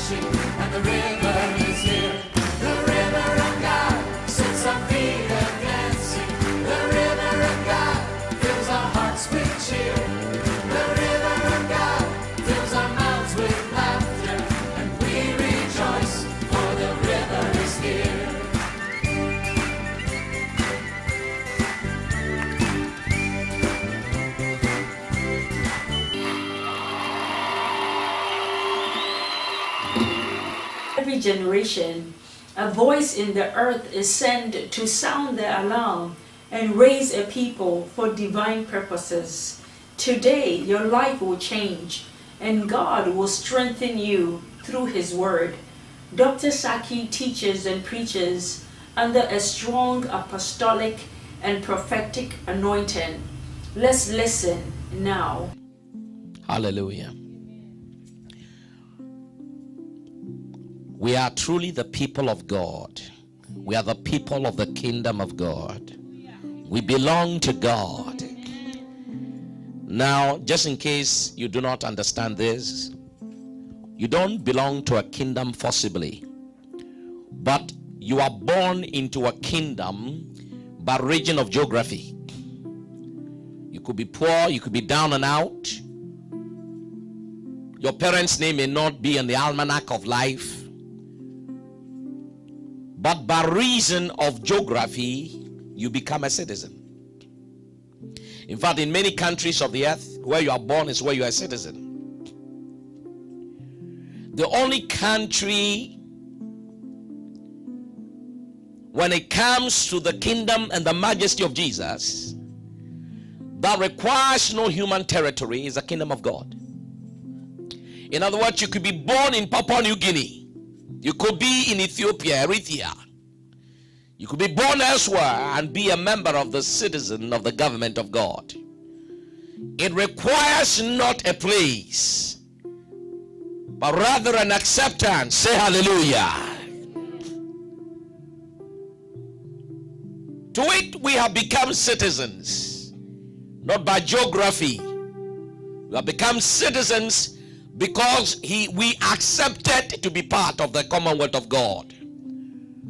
rushing, and the river is here. The river of God sets our feet a-dancing. The river of God fills our hearts with cheer. The river of God fills our mouths with laughter, and we rejoice, for the river is here. Every generation, a voice in the earth is sent to sound the alarm and raise a people for divine purposes. Today, your life will change, and God will strengthen you through His Word. Dr. Saki teaches and preaches under a strong apostolic and prophetic anointing. Let's listen now. Hallelujah. We are truly the people of God. We are the people of the kingdom of God. We belong to God. Now, just in case you do not understand this, you don't belong to a kingdom forcibly, but you are born into a kingdom by region of geography. You could be poor, you could be down and out. Your parents' name may not be in the almanac of life, but by reason of geography, you become a citizen. In fact, in many countries of the earth, where you are born is where you are a citizen. The only country, when it comes to the kingdom and the majesty of Jesus, that requires no human territory is the kingdom of God. In other words, you could be born in Papua New Guinea. You could be in Ethiopia, Eritrea. You could be born elsewhere and be a member of the citizen of the government of God. It requires not a place, but rather an acceptance. Say hallelujah. To it we have become citizens, not by geography. We have become citizens because we accepted to be part of the commonwealth of God.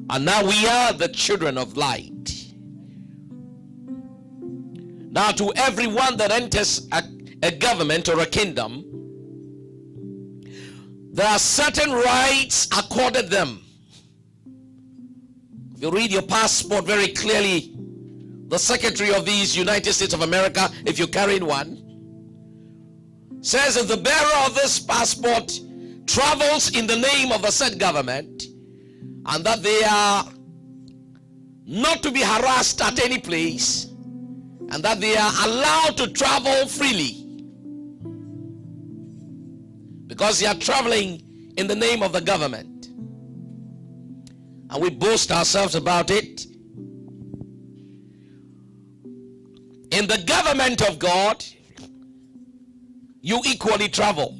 And now we are the children of light. Now to everyone that enters a government or a kingdom, there are certain rights accorded them. If you read your passport very clearly, the Secretary of these United States of America, if you carry one, says that the bearer of this passport travels in the name of the said government, and that they are not to be harassed at any place, and that they are allowed to travel freely because they are traveling in the name of the government. And we boast ourselves about it. In the government of God, you equally travel.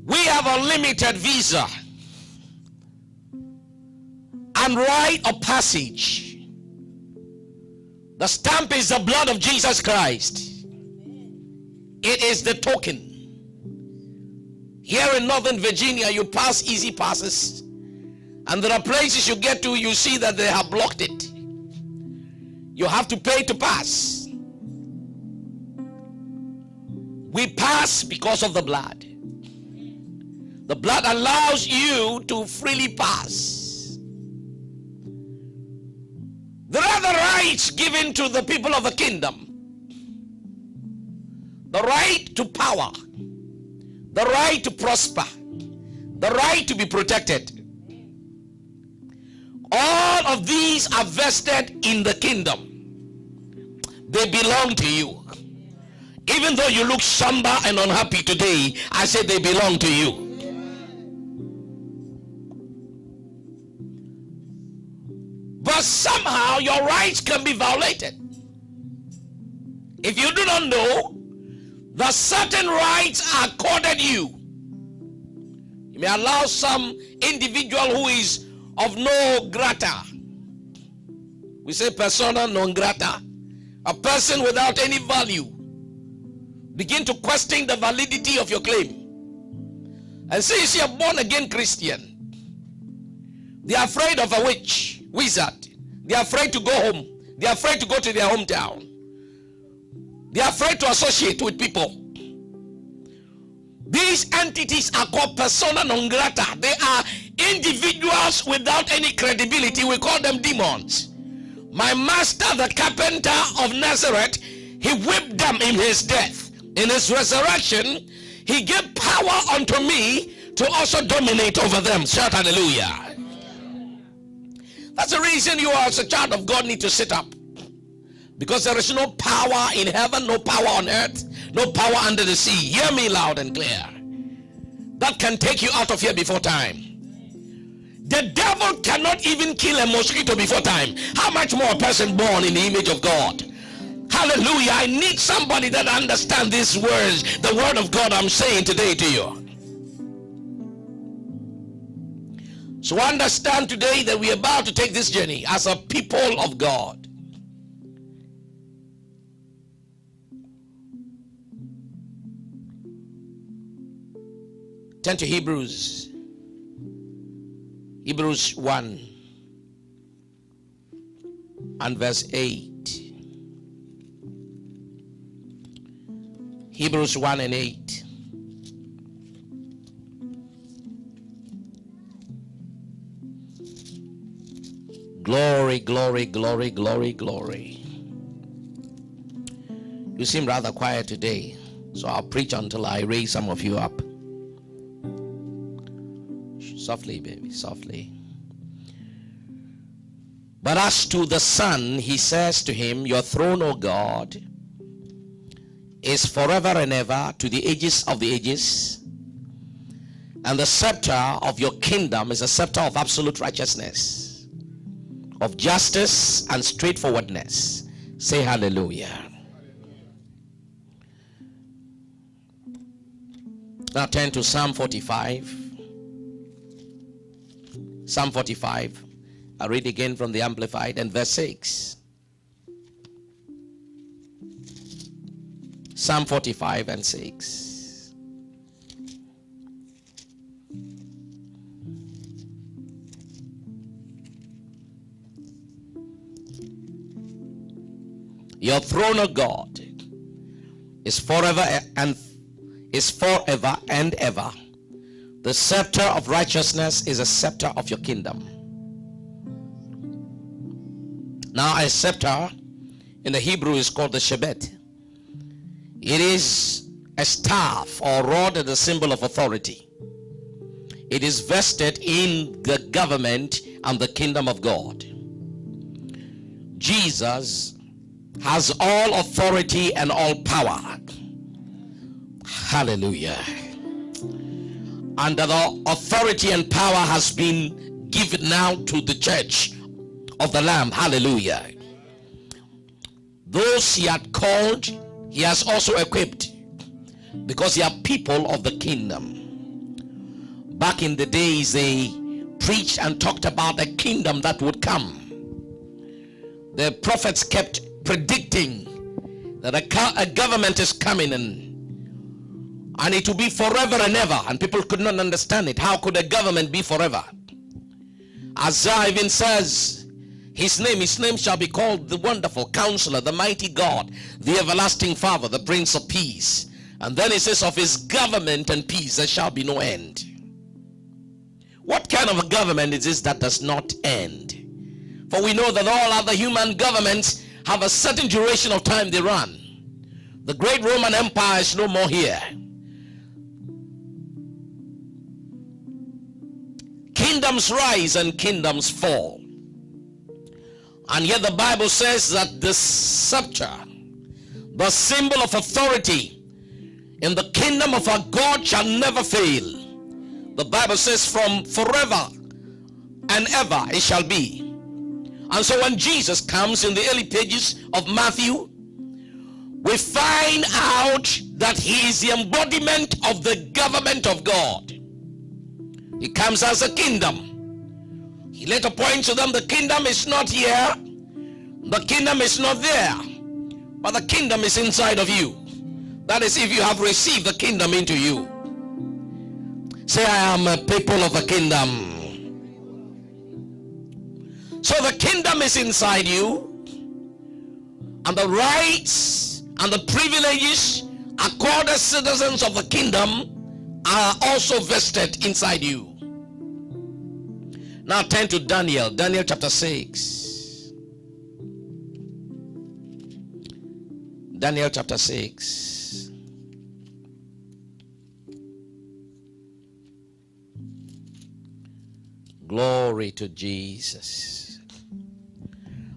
We have unlimited visa and right of passage. The stamp is the blood of Jesus Christ. It is the token. Here in Northern Virginia, you pass easy passes, and there are places you get to, you see that they have blocked it. You have to pay to pass. We pass because of the blood. The blood allows you to freely pass. There are the rights given to the people of the kingdom. The right to power, the right to prosper, the right to be protected. All of these are vested in the kingdom. They belong to you. Even though you look somber and unhappy today, I say they belong to you. But somehow your rights can be violated. If you do not know that certain rights are accorded you, you may allow some individual who is of no grata. We say persona non grata. A person without any value. begin to question the validity of your claim. And since you're born again Christian, they're afraid of a witch, wizard. They're afraid to go home. They're afraid to go to their hometown. They're afraid to associate with people. These entities are called persona non grata. They are individuals without any credibility. We call them demons. My master, the carpenter of Nazareth, he whipped them in his death. In his resurrection, he gave power unto me to also dominate over them. Shout hallelujah. That's the reason you as a child of God need to sit up. Because there is no power in heaven, no power on earth, no power under the sea. Hear me loud and clear. That can take you out of here before time. The devil cannot even kill a mosquito before time. How much more a person born in the image of God? Hallelujah. I need somebody that understands these words, the word of God I'm saying today to you. So understand today that we're about to take this journey as a people of God. Turn to Hebrews 1 and verse 8. Hebrews 1 and 8. Glory, glory, glory, glory, glory. You seem rather quiet today, so I'll preach until I raise some of you up. Softly, baby, softly. But as to the Son, he says to him, your throne, O God, is forever and ever, to the ages of the ages. And the scepter of your kingdom is a scepter of absolute righteousness, of justice and straightforwardness. Say hallelujah. Now turn to Psalm 45. Psalm 45. I read again from the Amplified and verse 6. Psalm 45 and 6. Your throne, O God, is forever and ever. The scepter of righteousness is a scepter of your kingdom. Now a scepter in the Hebrew is called the shebet. It is a staff or rod, the symbol of authority. It is vested in the government and the kingdom of God. Jesus has all authority and all power. Hallelujah. And the authority and power has been given now to the church of the Lamb. Hallelujah. Those he had called, he has also equipped, because they are people of the kingdom. Back in the days, they preached and talked about a kingdom that would come. The prophets kept predicting that a government is coming and it will be forever and ever, and people could not understand it. How could a government be forever? Isaiah even says his name shall be called the Wonderful Counselor, the Mighty God, the Everlasting Father, the Prince of Peace. And then he says of his government and peace there shall be no end. What kind of a government is this that does not end? For we know that all other human governments have a certain duration of time they run. The great Roman Empire is no more here. Kingdoms rise and kingdoms fall. And yet the Bible says that the scepter, the symbol of authority in the kingdom of our God, shall never fail. The Bible says from forever and ever it shall be. And so when Jesus comes in the early pages of Matthew, we find out that he is the embodiment of the government of God. He comes as a kingdom. He later points to them, the kingdom is not here, the kingdom is not there, but the kingdom is inside of you. That is, if you have received the kingdom into you. Say, I am a people of the kingdom. So the kingdom is inside you, and the rights and the privileges accorded citizens of the kingdom are also vested inside you. Now turn to Daniel chapter 6. Daniel chapter 6. Glory to Jesus.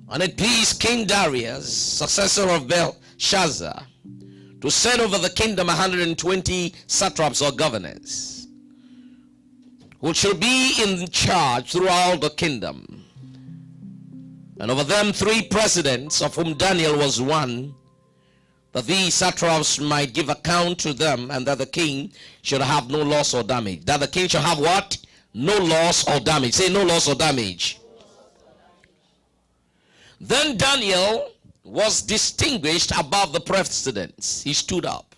And it pleased King Darius, successor of Belshazzar, to set over the kingdom 120 satraps or governors, who shall be in charge throughout the kingdom. And over them 3 presidents, of whom Daniel was one, that these satraps might give account to them, and that the king should have no loss or damage. That the king shall have what? No loss or damage. Say, no loss or damage. Then Daniel was distinguished above the presidents. He stood up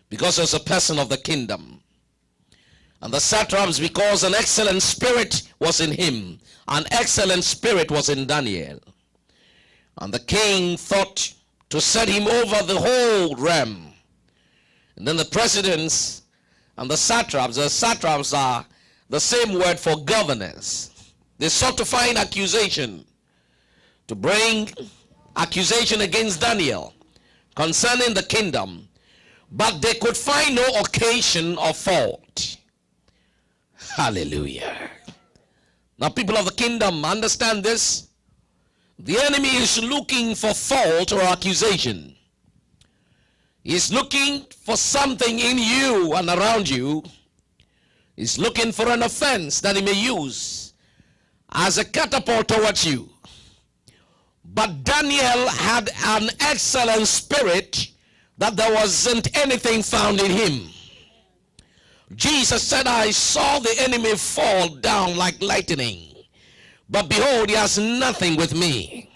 because he was a person of the kingdom. And the satraps, because an excellent spirit was in him. An excellent spirit was in Daniel. And the king thought to set him over the whole realm. And then the presidents and the satraps are the same word for governors. They sought to find accusation, to bring accusation against Daniel concerning the kingdom, but they could find no occasion or fault. Hallelujah. Now, people of the kingdom, understand this. The enemy is looking for fault or accusation. He's looking for something in you and around you. He's looking for an offense that he may use as a catapult towards you. But Daniel had an excellent spirit that there wasn't anything found in him. Jesus said, I saw the enemy fall down like lightning, but behold, he has nothing with me.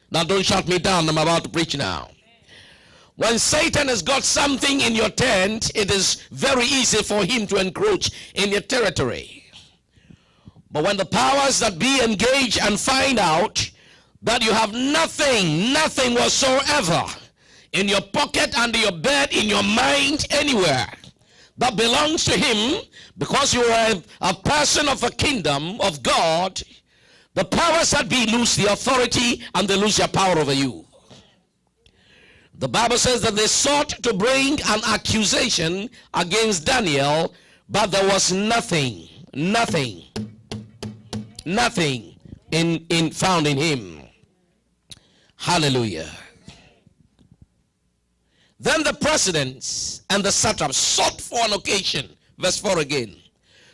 Now don't shut me down, I'm about to preach now. When Satan has got something in your tent, it is very easy for him to encroach in your territory. But when the powers that be engage and find out that you have nothing whatsoever in your pocket, under your bed, in your mind, anywhere that belongs to him, because you are a person of the kingdom of God, the powers that be lose the authority and they lose their power over you. The Bible says that they sought to bring an accusation against Daniel, but there was nothing in found in him. Hallelujah. Then the presidents and the satraps sought for an occasion, verse 4 again,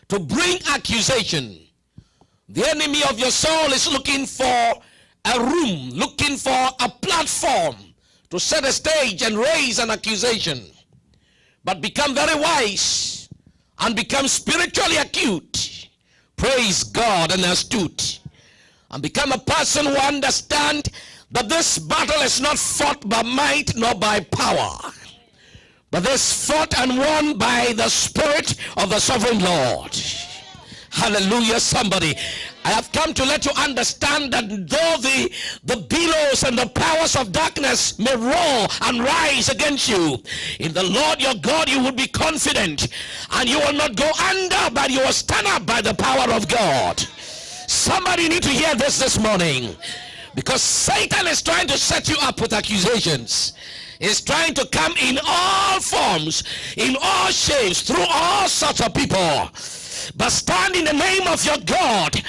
to bring accusation. The enemy of your soul is looking for a room, looking for a platform to set a stage and raise an accusation. But become very wise and become spiritually acute. Praise God, and astute. And become a person who understands that this battle is not fought by might nor by power, but this fought and won by the Spirit of the Sovereign Lord. Hallelujah, somebody. I have come to let you understand that though the billows and the powers of darkness may roar and rise against you, in the Lord your God you will be confident, and you will not go under, but you will stand up by the power of God. Somebody need to hear this morning, because Satan is trying to set you up with accusations. He's trying to come in all forms, in all shapes, through all sorts of people. But stand in the name of your God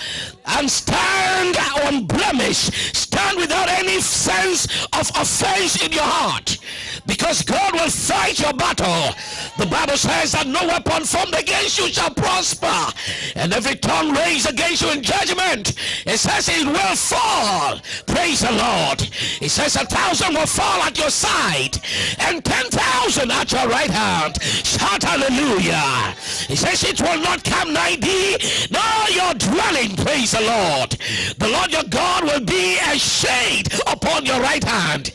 and stand unblemished. Stand without any sense of offense in your heart, because God will fight your battle. The Bible says that no weapon formed against you shall prosper, and every tongue raised against you in judgment, it says it will fall. Praise the Lord. It says 1,000 will fall at your side and 10,000 at your right hand. Shout hallelujah. It says it will not come nigh thee, nor your dwelling. Praise the the Lord. The Lord your God will be a shade upon your right hand.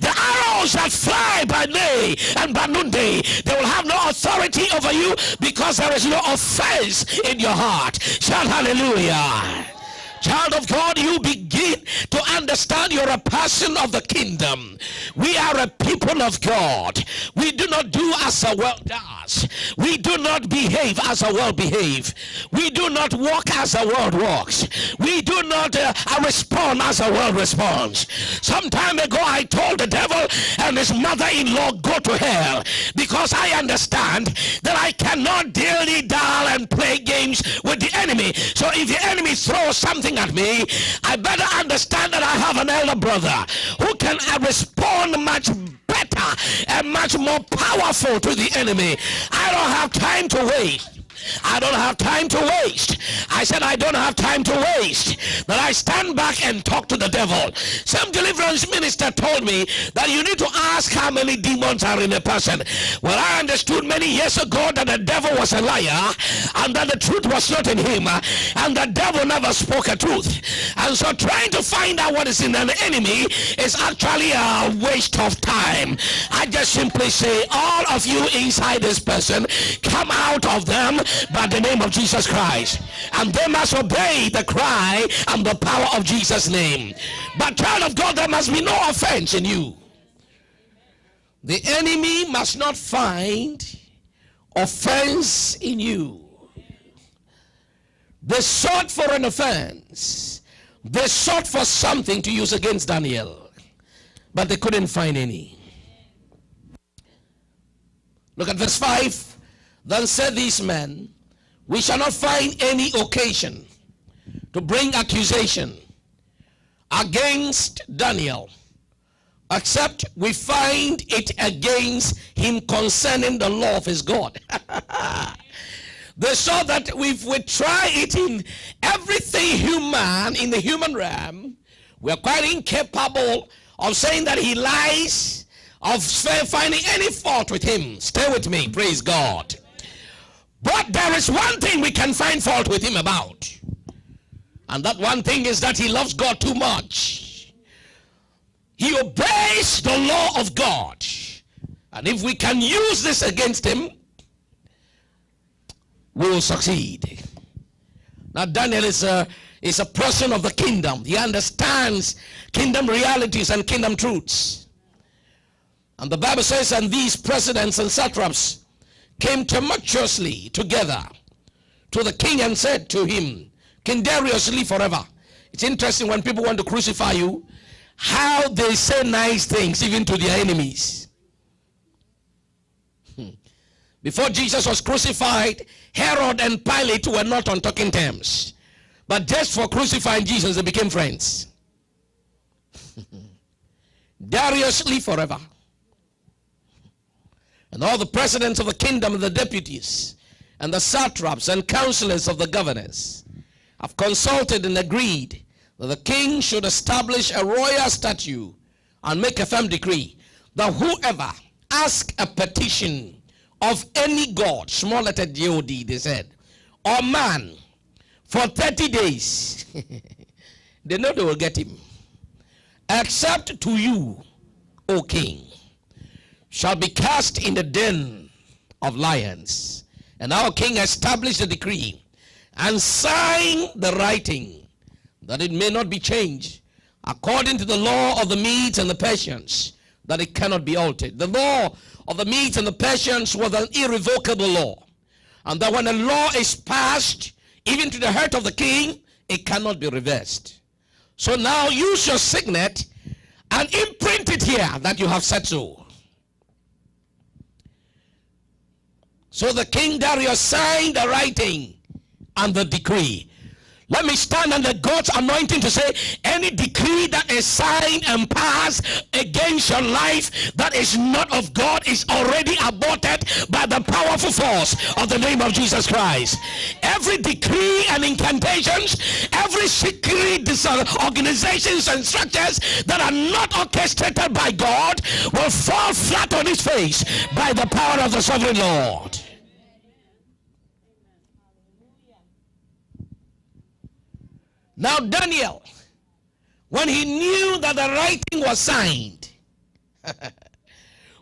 The arrows that fly by day and by noonday, they will have no authority over you, because there is no offense in your heart. Shout hallelujah. Child of God, you begin to understand you're a person of the kingdom. We are a people of God. We do not do as the world does. We do not behave as the world behaves. We do not walk as the world walks. We do not respond as the world responds. Some time ago, I told the devil and his mother-in-law, go to hell, because I understand that I cannot dilly-dally and play games with the enemy. So if the enemy throws something at me, I better understand that I have an elder brother who can respond much better and much more powerful to the enemy. I don't have time to wait. I don't have time to waste. I said I don't have time to waste. But I stand back and talk to the devil. Some deliverance minister told me that you need to ask how many demons are in a person. Well, I understood many years ago that the devil was a liar and that the truth was not in him, and the devil never spoke a truth. And so trying to find out what is in an enemy is actually a waste of time. I just simply say, all of you inside this person, come out of them by the name of Jesus Christ, and they must obey the cry and the power of Jesus' name. But child of God, there must be no offense in you. The enemy must not find offense in you. They sought for an offense. They sought for something to use against Daniel, but they couldn't find any. Look at verse 5. Then said these men, we shall not find any occasion to bring accusation against Daniel, except we find it against him concerning the law of his God. They saw that if we try it in everything human, in the human realm, we are quite incapable of saying that he lies, of finding any fault with him. Stay with me, praise God. But there is one thing we can find fault with him about. And that one thing is that he loves God too much. He obeys the law of God. And if we can use this against him, we will succeed. Now Daniel is a person of the kingdom. He understands kingdom realities and kingdom truths. And the Bible says, and these presidents and satraps came tumultuously together to the king and said to him, King Darius, live forever. It's interesting when people want to crucify you, how they say nice things even to their enemies. Before Jesus was crucified, Herod and Pilate were not on talking terms. But just for crucifying Jesus, they became friends. Darius, live forever. And all the presidents of the kingdom and the deputies and the satraps and counselors of the governors have consulted and agreed that the king should establish a royal statute and make a firm decree that whoever asks a petition of any god, small letter God, they said, or man, for 30 days, they know they will get him, except to you, O king, shall be cast in the den of lions. And our king established a decree and signed the writing that it may not be changed according to the law of the Medes and the Persians, that it cannot be altered. The law of the Medes and the Persians was an irrevocable law, and that when a law is passed, even to the hurt of the king, it cannot be reversed. So now use your signet and imprint it here that you have said so. So the king Darius signed the writing and the decree. Let me stand under God's anointing to say, any decree that is signed and passed against your life that is not of God is already aborted by the powerful force of the name of Jesus Christ. Every decree and incantations, every secret organizations and structures that are not orchestrated by God will fall flat on its face by the power of the sovereign Lord. Now Daniel, when he knew that the writing was signed,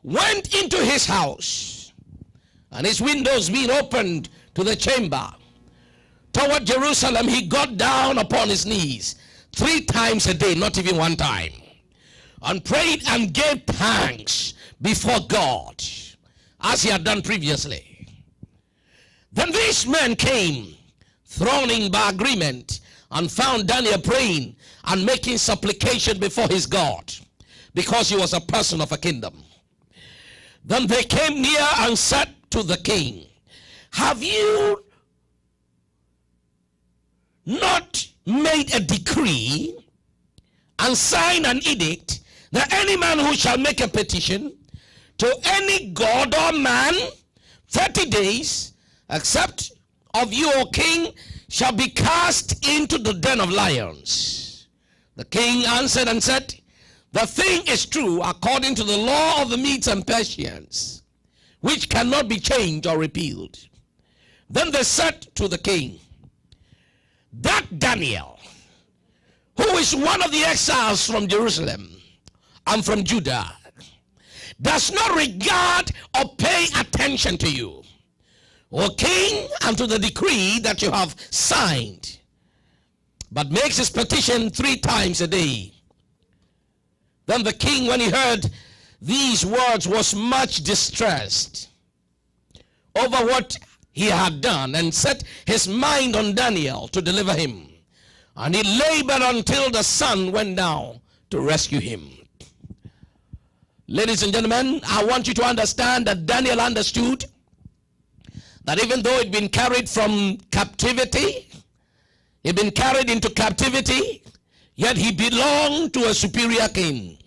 went into his house, and his windows being opened to the chamber toward Jerusalem, he got down upon his knees 3 times a day, not even 1 time, and prayed and gave thanks before God, as he had done previously. Then these men came, throning by agreement, and found Daniel praying and making supplication before his God, because he was a person of a kingdom. Then they came near and said to the king, have you not made a decree and signed an edict that any man who shall make a petition to any god or man 30 days, except of you, O king, shall be cast into the den of lions? The king answered and said, the thing is true according to the law of the Medes and Persians, which cannot be changed or repealed. Then they said to the king, that Daniel, who is one of the exiles from Jerusalem and from Judah, does not regard or pay attention to you, O king, and to the decree that you have signed, but makes his petition 3 times a day. Then the king, when he heard these words, was much distressed over what he had done, and set his mind on Daniel to deliver him. And he labored until the sun went down to rescue him. Ladies and gentlemen, I want you to understand that Daniel understood that even though he'd been carried from captivity, he'd been carried into captivity, yet he belonged to a superior king.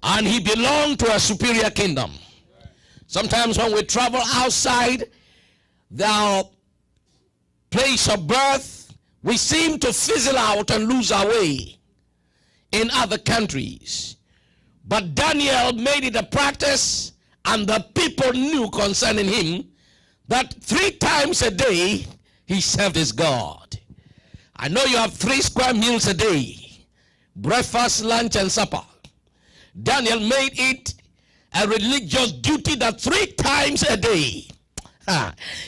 And he belonged to a superior kingdom. Sometimes when we travel outside the place of birth, we seem to fizzle out and lose our way in other countries. But Daniel made it a practice, and the people knew concerning him that 3 times a day he served his God. I know you have 3 square meals a day, breakfast, lunch, and supper. Daniel made it a religious duty that 3 times a day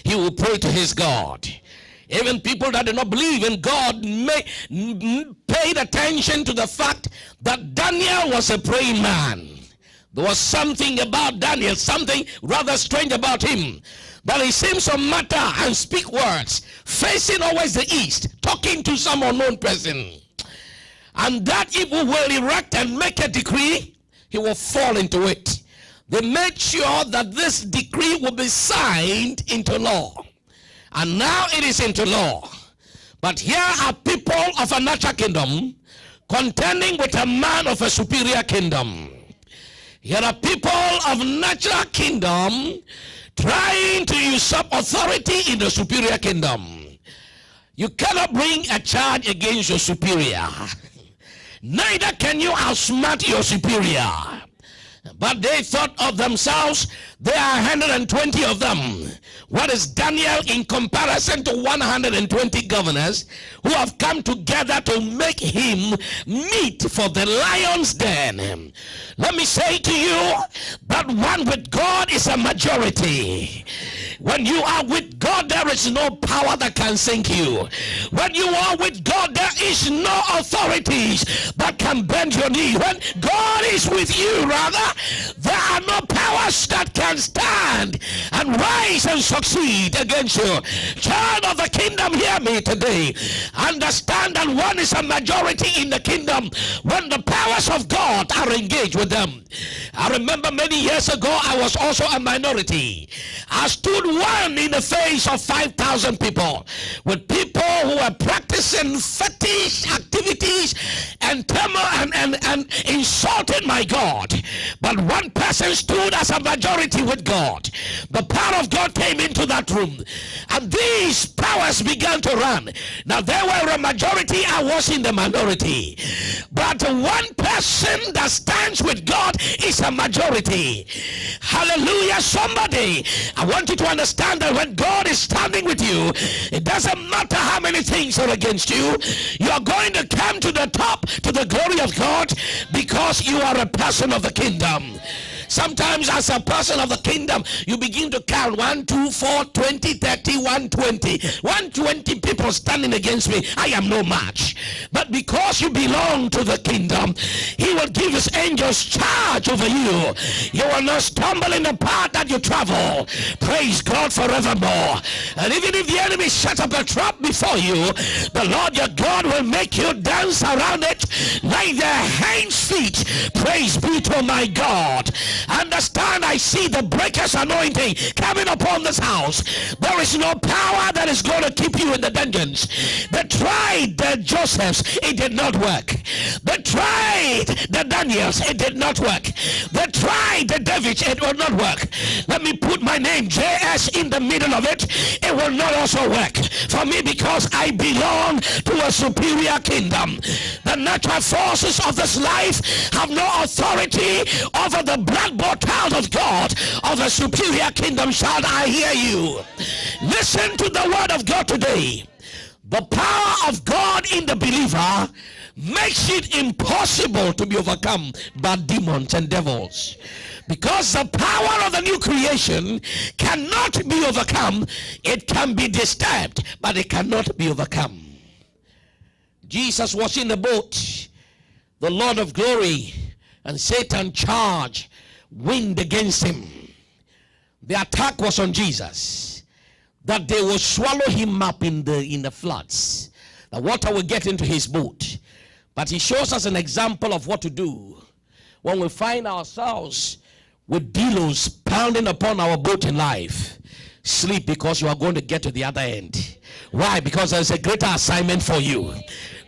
he will pray to his God. Even people that did not believe in God paid attention to the fact that Daniel was a praying man. There was something about Daniel, something rather strange about him, that he seems to mutter and speak words, facing always the east, talking to some unknown person. And that if we will erect and make a decree, he will fall into it. They made sure that this decree will be signed into law. And now it is into law. But here are people of a natural kingdom contending with a man of a superior kingdom. Here are people of natural kingdom trying to usurp authority in the superior kingdom. You cannot bring a charge against your superior. Neither can you outsmart your superior. But they thought of themselves, there are 120 of them. What is Daniel in comparison to 120 governors who have come together to make him meet for the lion's den? Let me say to you that one with God is a majority. When you are with God, there is no power that can sink you. When you are with God, there is no authorities that can bend your knee. When God is with you, rather, there are no powers that can stand and rise and succeed against you. Child of the kingdom, hear me today. Understand that one is a majority in the kingdom when the powers of God are engaged with them. I remember many years ago, I was also a minority. I stood one in the face of 5,000 people, with people who were practicing fetish activities and insulting my God. But one person stood as a majority with God. The power of God came into that room, and these powers began to run. Now they were a majority, I was in the minority. But one person that stands with God is a majority. Hallelujah. Somebody, I want you to understand that when God is standing with you, it doesn't matter how many things are against you. You are going to come to the top, to the glory of God, because you are a person of the kingdom. Sometimes as a person of the kingdom, you begin to count 1, 2, 4, 20, 30, 120. 120 people standing against me. I am no match. But because you belong to the kingdom, he will give his angels charge over you. You will not stumble in the path that you travel. Praise God forevermore. And even if the enemy sets up a trap before you, the Lord your God will make you dance around it like the hinds feet. Praise be to my God. Understand, I see the breaker's anointing coming upon this house. There is no power that is going to keep you in the dungeons. They tried the Josephs, it did not work. They tried the Daniels, it did not work. They tried the Davids, it will not work. Let me put my name JS in the middle of it. It will not also work for me, because I belong to a superior kingdom. The natural forces of this life have no authority over the blood-bought child of God of a superior kingdom. Shall I hear you? Listen to the word of God today. The power of God in the believer makes it impossible to be overcome by demons and devils. Because the power of the new creation cannot be overcome. It can be disturbed, but it cannot be overcome. Jesus was in the boat, the Lord of glory, and Satan charged wind against him. The attack was on Jesus, that they will swallow him up in the floods. The water will get into his boat. But he shows us an example of what to do when we find ourselves with billows pounding upon our boat in life. Sleep, because you are going to get to the other end. Why? Because there is a greater assignment for you.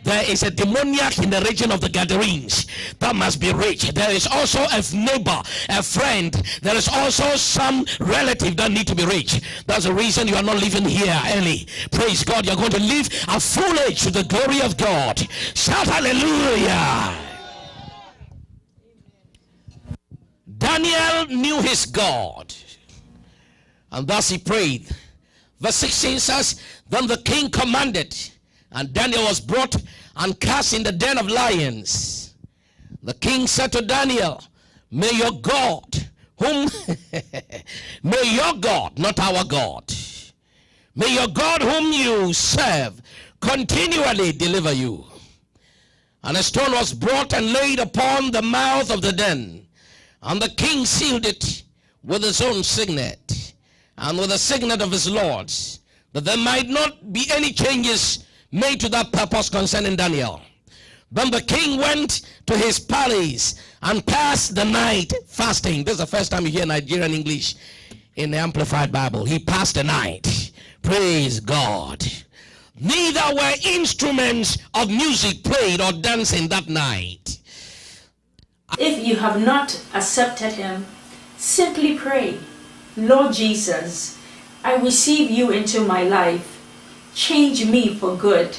There is a demoniac in the region of the Gadarenes that must be reached. There is also a neighbor, a friend. There is also some relative that need to be reached. That's the reason you are not living here early. Praise God. You're going to live a full age to the glory of God. Shout hallelujah. Daniel knew his God, and thus he prayed. Verse 16 says, then the king commanded, and Daniel was brought and cast in the den of lions. The king said to Daniel, may your God, may your God, not our God, may your God whom you serve continually deliver you. And a stone was brought and laid upon the mouth of the den, and the king sealed it with his own signet, and with the signet of his lords, that there might not be any changes made to that purpose concerning Daniel. Then the king went to his palace and passed the night fasting. This is the first time you hear Nigerian English in the Amplified Bible. He passed the night. Praise God. Neither were instruments of music played or dancing that night. If you have not accepted him, simply pray, Lord Jesus, I receive you into my life. Change me for good.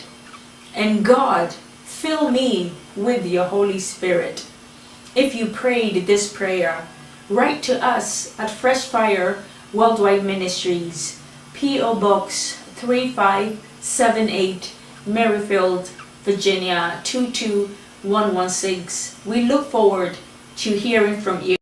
And God, fill me with your Holy Spirit. If you prayed this prayer, write to us at Fresh Fire Worldwide Ministries, P.O. Box 3578, Merrifield, Virginia 22116. We look forward to hearing from you.